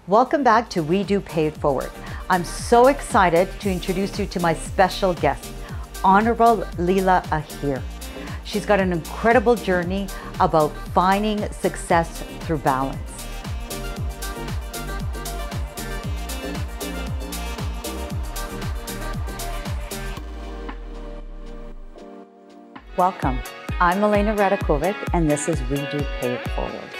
Welcome back to WEDO Pay It Forward. I'm so excited to introduce you to my special guest, Honorable Leela Aheer. She's got an incredible journey about finding success through balance. Welcome. I'm Milena Radakovic, and this is WEDO Pay It Forward.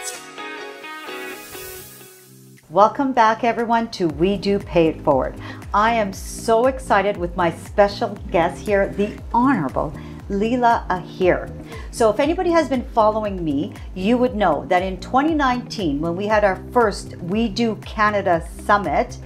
Welcome back, everyone, to WEDO Pay It Forward. I am so excited with my special guest here, the Honorable Leela Aheer. So if anybody has been following me, you would know that in 2019, when we had our first WEDO Canada Summit,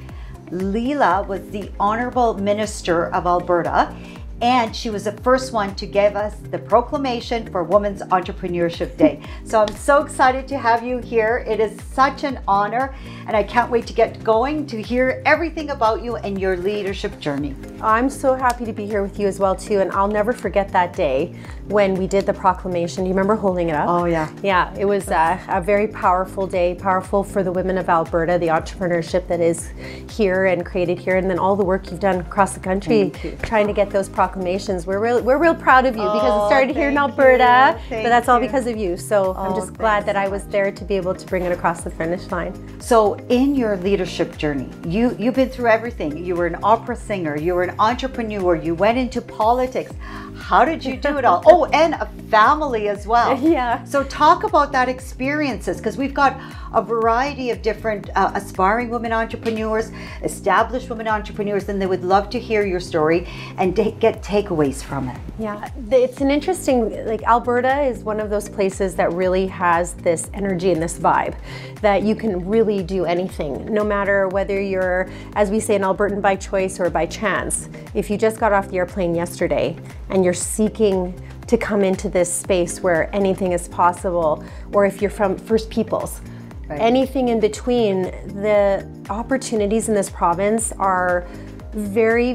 Leela was the Honorable Minister of Alberta, and she was the first one to give us the proclamation for Women's Entrepreneurship Day. So I'm so excited to have you here. It is such an honor, and I can't wait to get going to hear everything about you and your leadership journey. I'm so happy to be here with you as well too, and I'll never forget that day when we did the proclamation. Do you remember holding it up? Oh yeah. Yeah, it was a very powerful day, powerful for the women of Alberta, the entrepreneurship that is here and created here, and then all the work you've done across the country trying to get those proclamations. We're real proud of you because it started here in Alberta, but that's all because of you. So I'm just glad that I was there to be able to bring it across the finish line. So in your leadership journey, you've been through everything. You were an opera singer, you were an entrepreneur, you went into politics. How did you do it all? Oh, and a family as well. Yeah. So talk about that experiences, because we've got a variety of different aspiring women entrepreneurs, established women entrepreneurs, and they would love to hear your story and get takeaways from it. Yeah, it's an interesting, like Alberta is one of those places that really has this energy and this vibe that you can really do anything, no matter whether you're, as we say, an Albertan by choice or by chance. If you just got off the airplane yesterday and you're seeking to come into this space where anything is possible, or if you're from First Peoples, anything in between, the opportunities in this province are very,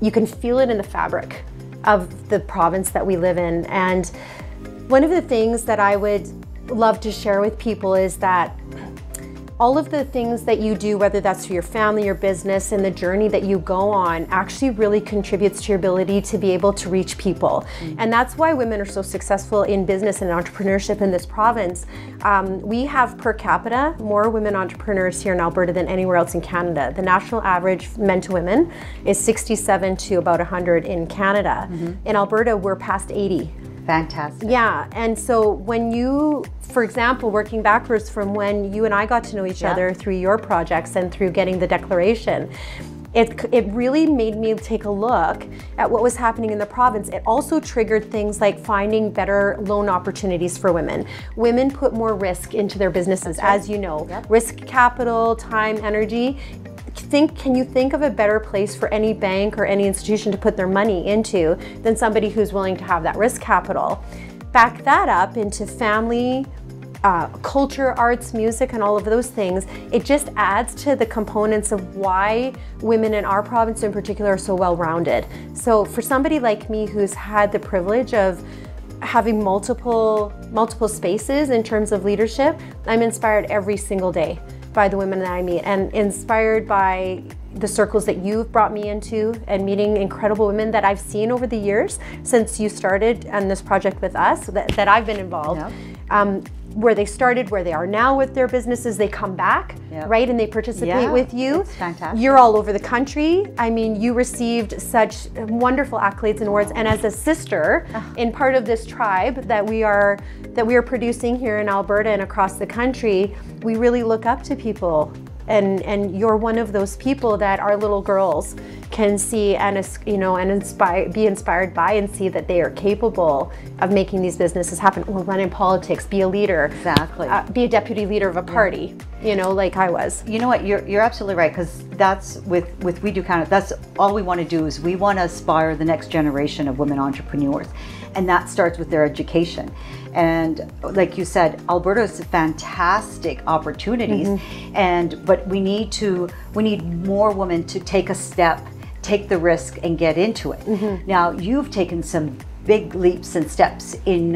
you can feel it in the fabric of the province that we live in. And one of the things that I would love to share with people is that all of the things that you do, whether that's for your family, your business, and the journey that you go on, actually really contributes to your ability to be able to reach people. And that's why women are so successful in business and entrepreneurship in this province. We have per capita more women entrepreneurs here in Alberta than anywhere else in Canada. The national average men to women is 67 to about 100 in Canada. In Alberta, we're past 80. Fantastic. Yeah, and so when you, for example, working backwards from when you and I got to know each other through your projects and through getting the declaration, it really made me take a look at what was happening in the province. It also triggered things like finding better loan opportunities for women. Women put more risk into their businesses, as you know. Risk capital, time, energy. Can you think of a better place for any bank or any institution to put their money into than somebody who's willing to have that risk capital? Back that up into family, culture, arts, music, and all of those things. It just adds to the components of why women in our province in particular are so well-rounded. So for somebody like me who's had the privilege of having multiple spaces in terms of leadership, I'm inspired every single day by the women that I meet, and inspired by the circles that you've brought me into and meeting incredible women that I've seen over the years since you started on this project with us, that I've been involved. Where they started, where they are now with their businesses, they come back, right, and they participate with you. It's fantastic. You're all over the country. I mean, you received such wonderful accolades and awards, and as a sister in part of this tribe that we are producing here in Alberta and across the country, we really look up to people. And you're one of those people that our little girls can see and be inspired by, and see that they are capable of making these businesses happen, or run in politics, be a leader, exactly, be a deputy leader of a party, like I was. You know what? You're absolutely right, because that's with WEDO Canada. That's all we want to do, is we want to inspire the next generation of women entrepreneurs, and that starts with their education. And like you said, Alberta is fantastic opportunities, but we need more women to take a step, take the risk, and get into it. Now, you've taken some big leaps and steps in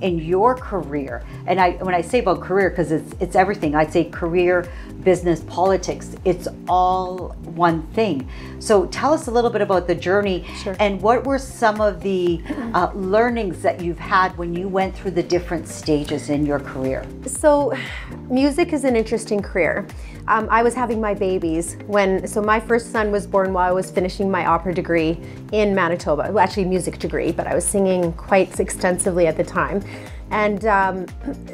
your career. And when I say about career, because it's everything, I'd say career, business, politics, it's all one thing. So tell us a little bit about the journey. Sure. And what were some of the learnings that you've had when you went through the different stages in your career? So music is an interesting career. I was having my babies so my first son was born while I was finishing my opera degree in Manitoba. Well, actually music degree, but I was singing quite extensively at the time. And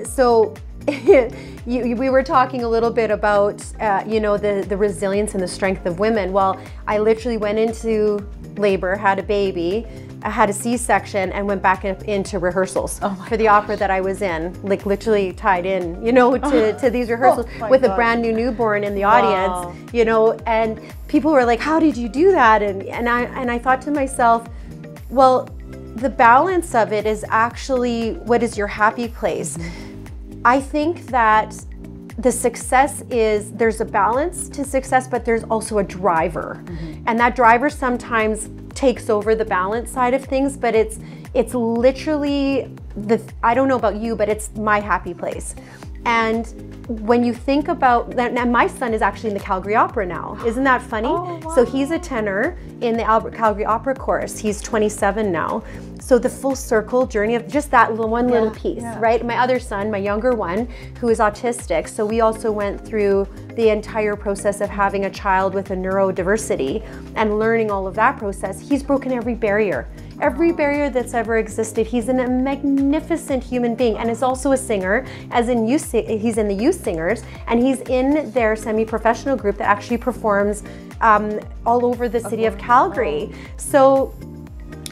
so we were talking a little bit about, the resilience and the strength of women. Well, I literally went into labor, had a baby, I had a C-section, and went back into rehearsals for the opera that I was in, like literally tied in, to these rehearsals with a brand new newborn in the audience, and people were like, how did you do that? And I thought to myself, well, the balance of it is actually, what is your happy place? I think that the success is, there's a balance to success, but there's also a driver. And that driver sometimes takes over the balance side of things, but it's literally I don't know about you, but it's my happy place. And when you think about that, and my son is actually in the Calgary Opera now. Isn't that funny? Oh, wow. So he's a tenor in the Calgary Opera Chorus. He's 27 now. So the full circle journey of just that little piece, right? My other son, my younger one, who is autistic. So we also went through the entire process of having a child with a neurodiversity and learning all of that process. He's broken every barrier that's ever existed. He's a magnificent human being, and is also a singer, as in he's in the Youth Singers, and he's in their semi-professional group that actually performs all over the city of Calgary. So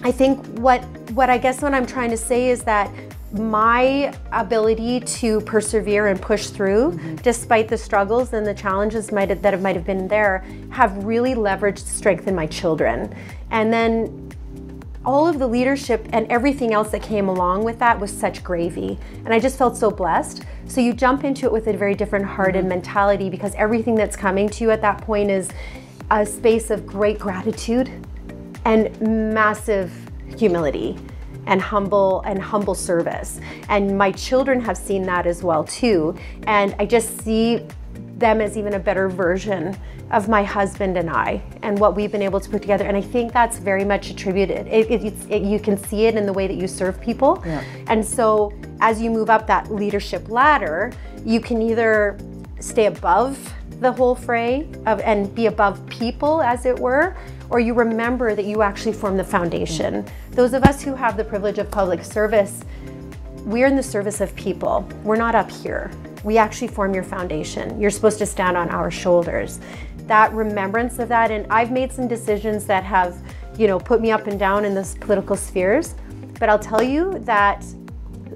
I think what I guess what I'm trying to say is that my ability to persevere and push through, despite the struggles and the challenges that might have been there, have really leveraged strength in my children. And then all of the leadership and everything else that came along with that was such gravy. And I just felt so blessed. So you jump into it with a very different heart and mentality, because everything that's coming to you at that point is a space of great gratitude and massive humility and humble service. And my children have seen that as well too. And I just see them as even a better version of my husband and I, and what we've been able to put together. And I think that's very much attributed. You can see it in the way that you serve people. Yeah. And so as you move up that leadership ladder, you can either stay above the whole fray and be above people, as it were, or you remember that you actually form the foundation. Those of us who have the privilege of public service, we're in the service of people. We're not up here. We actually form your foundation. You're supposed to stand on our shoulders. That remembrance of that, and I've made some decisions that have, put me up and down in those political spheres, but I'll tell you that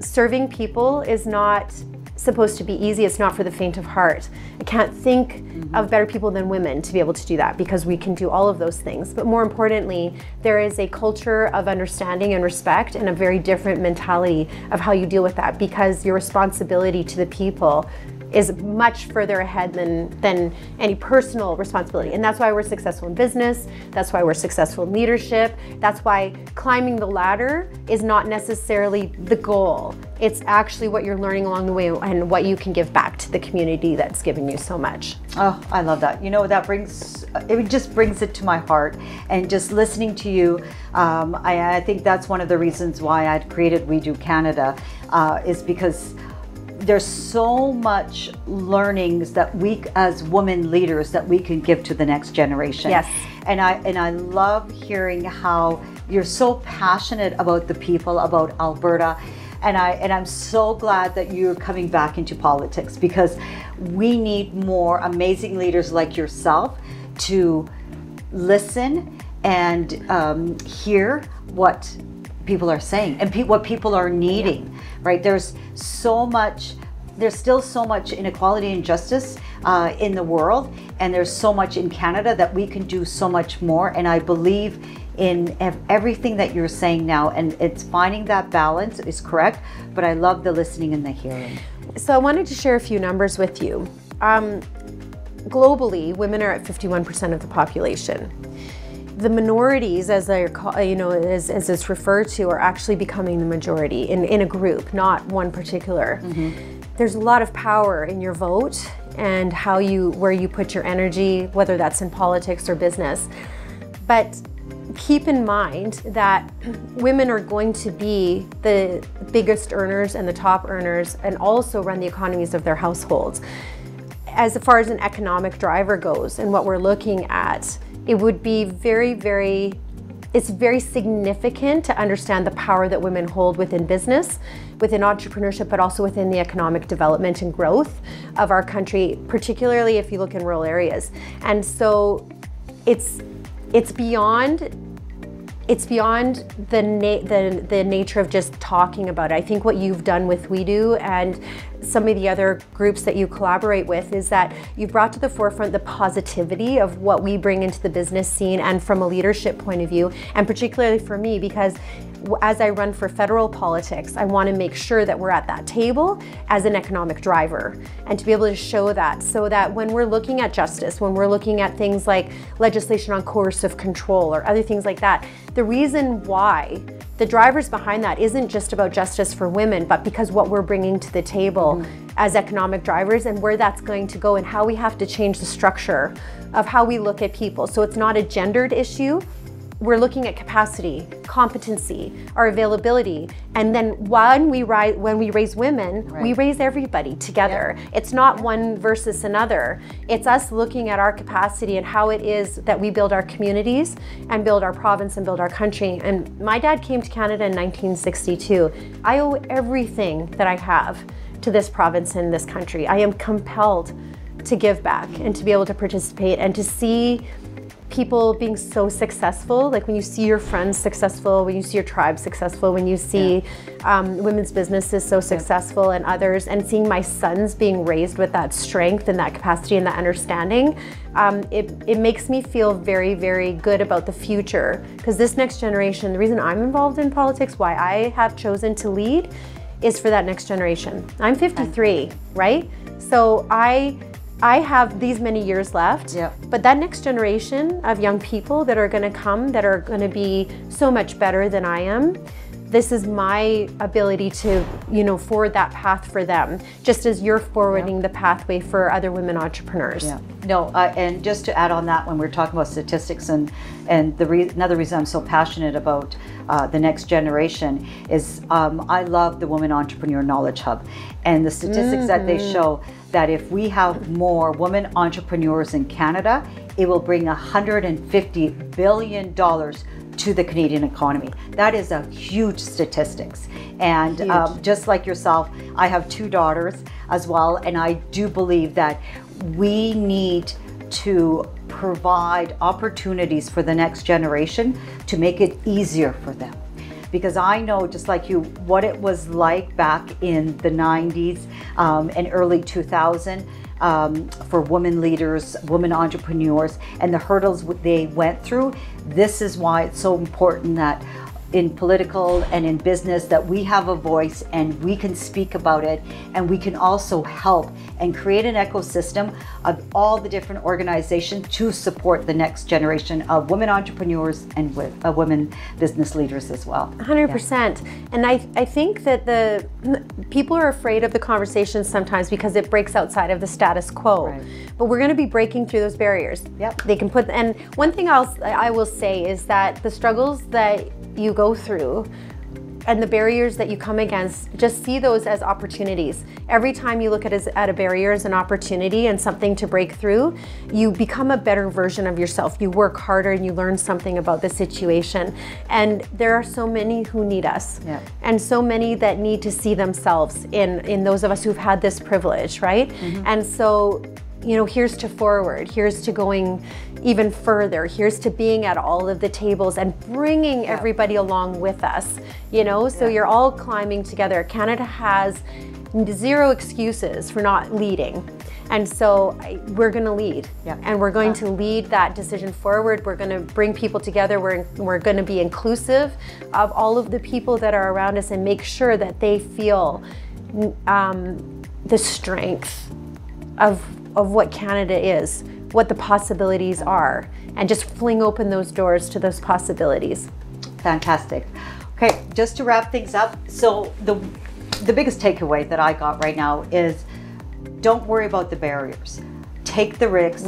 serving people is not supposed to be easy. It's not for the faint of heart. I can't think of better people than women to be able to do that, because we can do all of those things. But more importantly, there is a culture of understanding and respect, and a very different mentality of how you deal with that, because your responsibility to the people is much further ahead than any personal responsibility. And that's why we're successful in business. That's why we're successful in leadership. That's why climbing the ladder is not necessarily the goal. It's actually what you're learning along the way and what you can give back to the community that's given you so much. Oh, I love that. It just brings it to my heart. And just listening to you, I think that's one of the reasons why I'd created We Do Canada, is because there's so much learnings that we as women leaders that we can give to the next generation. Yes. And I love hearing how you're so passionate about the people, about Alberta. And I'm so glad that you're coming back into politics, because we need more amazing leaders like yourself to listen and hear what people are saying and what people are needing, right? There's still so much inequality and injustice in the world, and there's so much in Canada that we can do so much more. And I believe in everything that you're saying now, and it's finding that balance is correct, but I love the listening and the hearing. So I wanted to share a few numbers with you. Globally, women are at 51% of the population. the minorities, as they're as it's referred to, are actually becoming the majority in a group, not one particular. There's a lot of power in your vote and where you put your energy, whether that's in politics or business. But keep in mind that women are going to be the biggest earners and the top earners, and also run the economies of their households. As far as an economic driver goes, and what we're looking at, it would be it's very significant to understand the power that women hold within business, within entrepreneurship, but also within the economic development and growth of our country, particularly if you look in rural areas. And so it's beyond the nature of just talking about it. I think what you've done with WEDO and some of the other groups that you collaborate with is that you've brought to the forefront the positivity of what we bring into the business scene, and from a leadership point of view, and particularly for me, because as I run for federal politics, I want to make sure that we're at that table as an economic driver, and to be able to show that, so that when we're looking at justice, when we're looking at things like legislation on coercive control or other things like that, the reason why the drivers behind that isn't just about justice for women, but because what we're bringing to the table as economic drivers, and where that's going to go, and how we have to change the structure of how we look at people. So it's not a gendered issue. We're looking at capacity, competency, our availability, and then when we raise women, we raise everybody together. It's not one versus another. It's us looking at our capacity and how it is that we build our communities and build our province and build our country. And my dad came to Canada in 1962. I owe everything that I have to this province and this country. I am compelled to give back and to be able to participate and to see people being so successful. Like when you see your friends successful, when you see your tribe successful, when you see women's businesses so successful, and others, and seeing my sons being raised with that strength and that capacity and that understanding, it makes me feel very, very good about the future. Because this next generation, the reason I'm involved in politics, why I have chosen to lead, is for that next generation. I'm 53, right? So I have these many years left, but that next generation of young people that are going to come, that are going to be so much better than I am, this is my ability to, forward that path for them, just as you're forwarding the pathway for other women entrepreneurs. And just to add on that, when we're talking about statistics, and another reason I'm so passionate about the next generation is I love the Women Entrepreneur Knowledge Hub, and the statistics that they show that if we have more women entrepreneurs in Canada, it will bring $150 billion to the Canadian economy. That is a huge statistics. And just like yourself, I have 2 daughters as well, and I do believe that we need to provide opportunities for the next generation to make it easier for them. Because I know, just like you, what it was like back in the 90s and early 2000 for women leaders, women entrepreneurs, and the hurdles they went through. This is why it's so important that in political and in business that we have a voice and we can speak about it, and we can also help and create an ecosystem of all the different organizations to support the next generation of women entrepreneurs and women business leaders as well. 100%. And I think that the people are afraid of the conversation sometimes because it breaks outside of the status quo. But we're going to be breaking through those barriers. They can put, and one thing else I will say is that the struggles that you go through and the barriers that you come against, just see those as opportunities. Every time you look at a barrier as an opportunity and something to break through, you become a better version of yourself. You work harder and you learn something about the situation. And there are so many who need us, and so many that need to see themselves in those of us who've had this privilege, right? And so, here's to forward, here's to going even further, here's to being at all of the tables and bringing everybody along with us, so you're all climbing together. Canada has 0 excuses for not leading. And so we're going to lead, and we're going to lead that decision forward. We're going to bring people together. We're going to be inclusive of all of the people that are around us and make sure that they feel the strength of what Canada is, what the possibilities are and just fling open those doors to those possibilities. Fantastic. Okay, just to wrap things up, so the biggest takeaway that I got right now is don't worry about the barriers. Take the risks,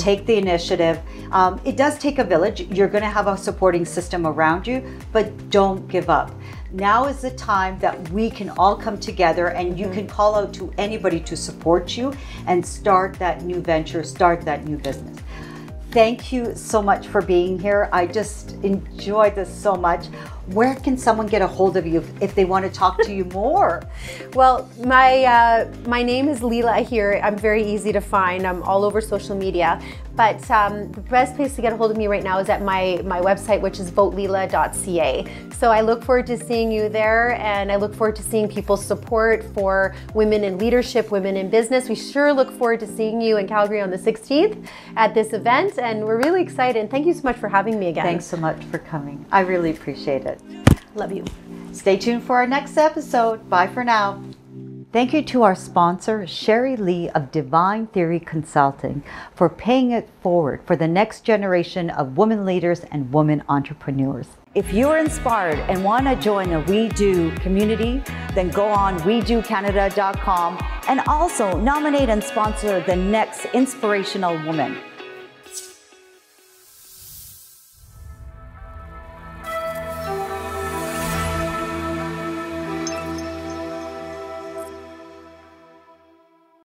take the initiative. It does take a village. You're going to have a supporting system around you, but don't give up. Now is the time that we can all come together and you can call out to anybody to support you and start that new venture, start that new business. Thank you so much for being here. I just enjoyed this so much. Where can someone get a hold of you if they want to talk to you more? Well, my name is Leela Aheer. I'm very easy to find. I'm all over social media. But the best place to get a hold of me right now is at my website, which is voteleela.ca. So I look forward to seeing you there, and I look forward to seeing people's support for women in leadership, women in business. We sure look forward to seeing you in Calgary on the 16th at this event, and we're really excited. And thank you so much for having me again. Thanks so much for coming. I really appreciate it. Love you. Stay tuned for our next episode. Bye for now. Thank you to our sponsor, Sherry Lee of Divine Theory Consulting, for paying it forward for the next generation of women leaders and women entrepreneurs. If you are inspired and want to join a We Do community, then go on WeDoCanada.com and also nominate and sponsor the next inspirational woman.